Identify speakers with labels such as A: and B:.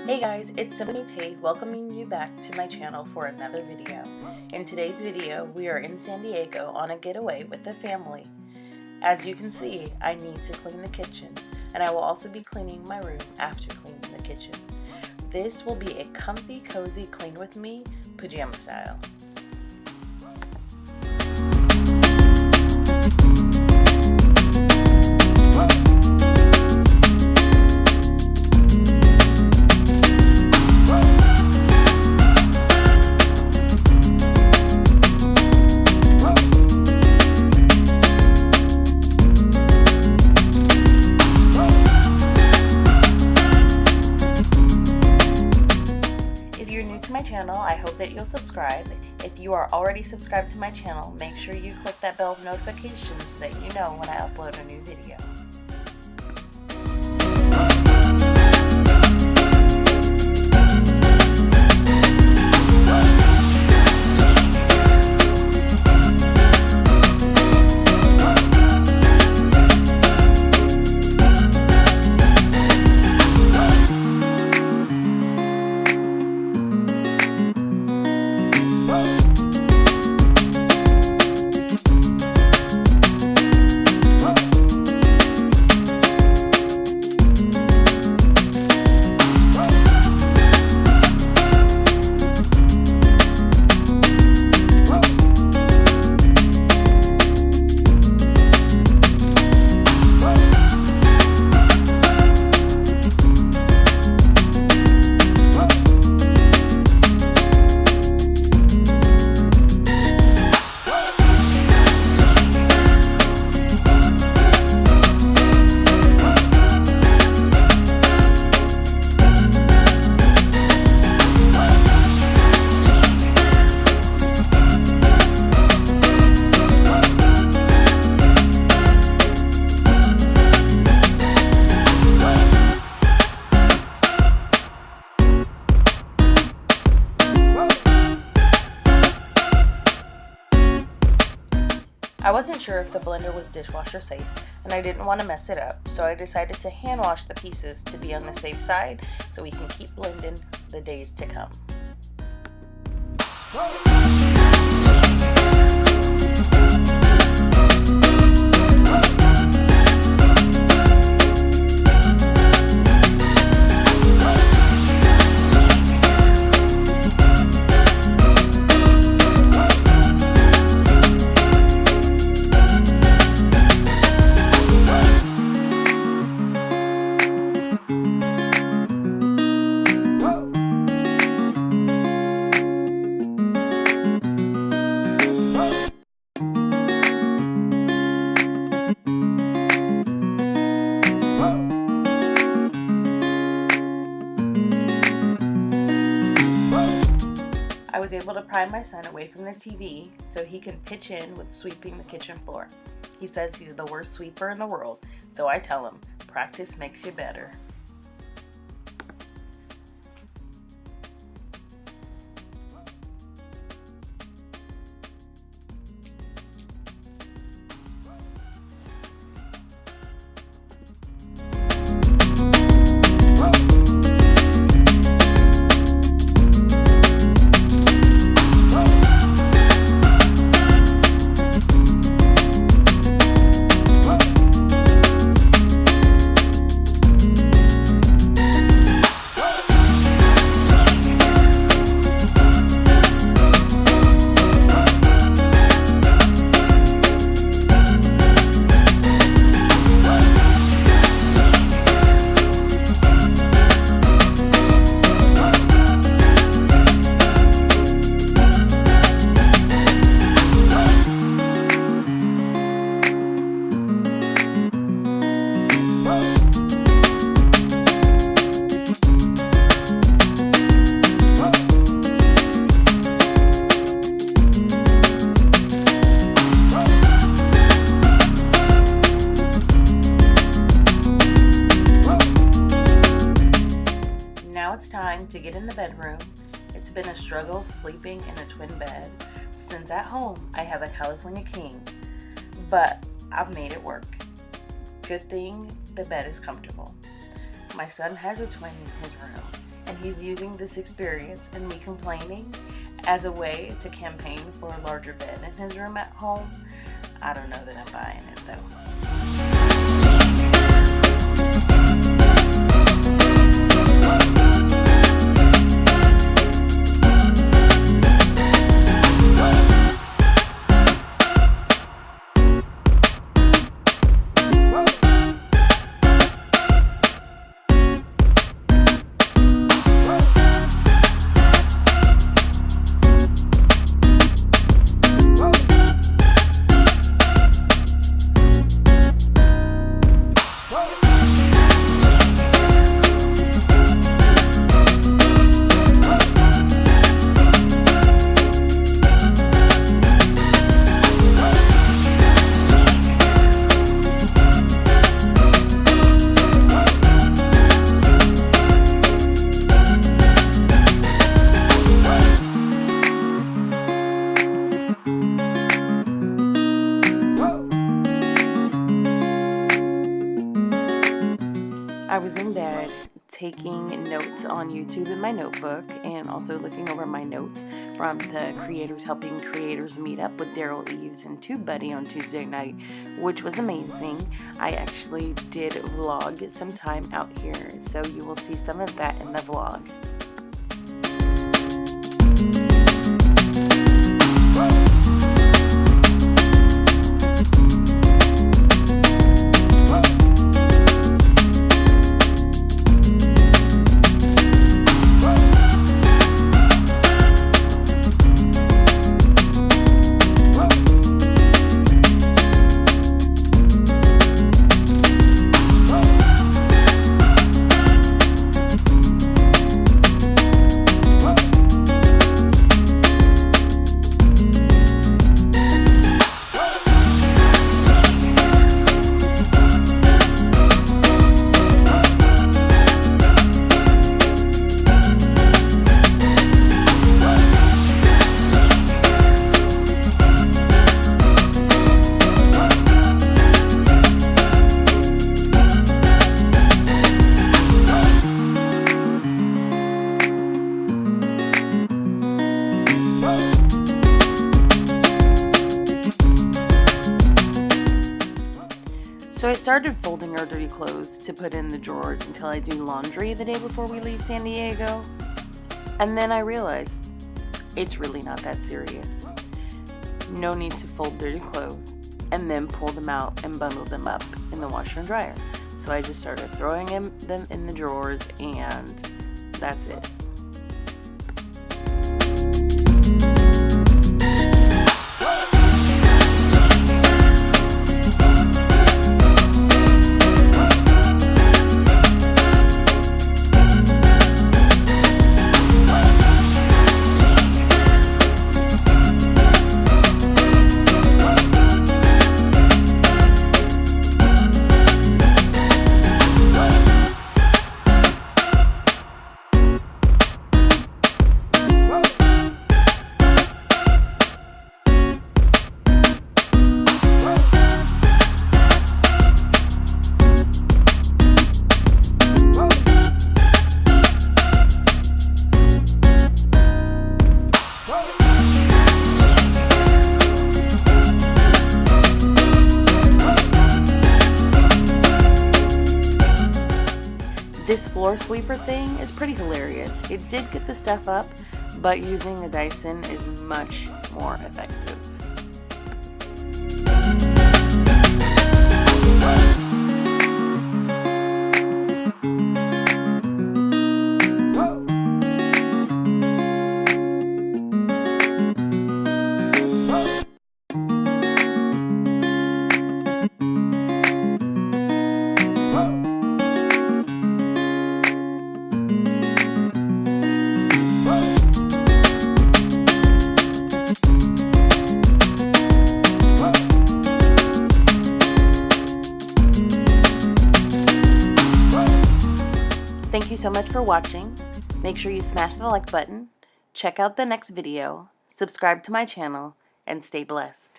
A: Hey guys, it's Simone Tay welcoming you back to my channel for another video. In today's video, we are in San Diego on a getaway with the family. As you can see, I need to clean the kitchen, and I will also be cleaning my room after cleaning the kitchen. This will be a comfy, cozy clean with me, pajama style. My channel, I hope that you'll subscribe. If you are already subscribed to my channel, make sure you click that bell notification so that you know when I upload a new video. I wasn't sure if the blender was dishwasher safe, and I didn't want to mess it up, so I decided to hand wash the pieces to be on the safe side so we can keep blending the days to come. I was able to pry my son away from the TV so he can pitch in with sweeping the kitchen floor. He says he's the worst sweeper in the world, so I tell him, practice makes you better. It's time to get in the bedroom. It's been a struggle sleeping in a twin bed since at home I have a California king, but I've made it work. Good thing the bed is comfortable. my son has a twin in his room, and he's using this experience and me complaining as a way to campaign for a larger bed in his room at home. I don't know that I'm buying it though. I was in bed taking notes on YouTube in my notebook and also looking over my notes from the Creators Helping Creators meetup with Daryl Eves and TubeBuddy on Tuesday night, which was amazing. I actually did vlog some time out here, so you will see some of that in the vlog. So I started folding our dirty clothes to put in the drawers until I do laundry the day before we leave San Diego. And then I realized it's really not that serious. No need to fold dirty clothes and then pull them out and bundle them up in the washer and dryer. So I just started throwing them in the drawers, and that's it. This floor sweeper thing is pretty hilarious. It did get the stuff up, but using a Dyson is much more effective. Thank you so much for watching. Make sure you smash the like button, check out the next video, subscribe to my channel, and stay blessed.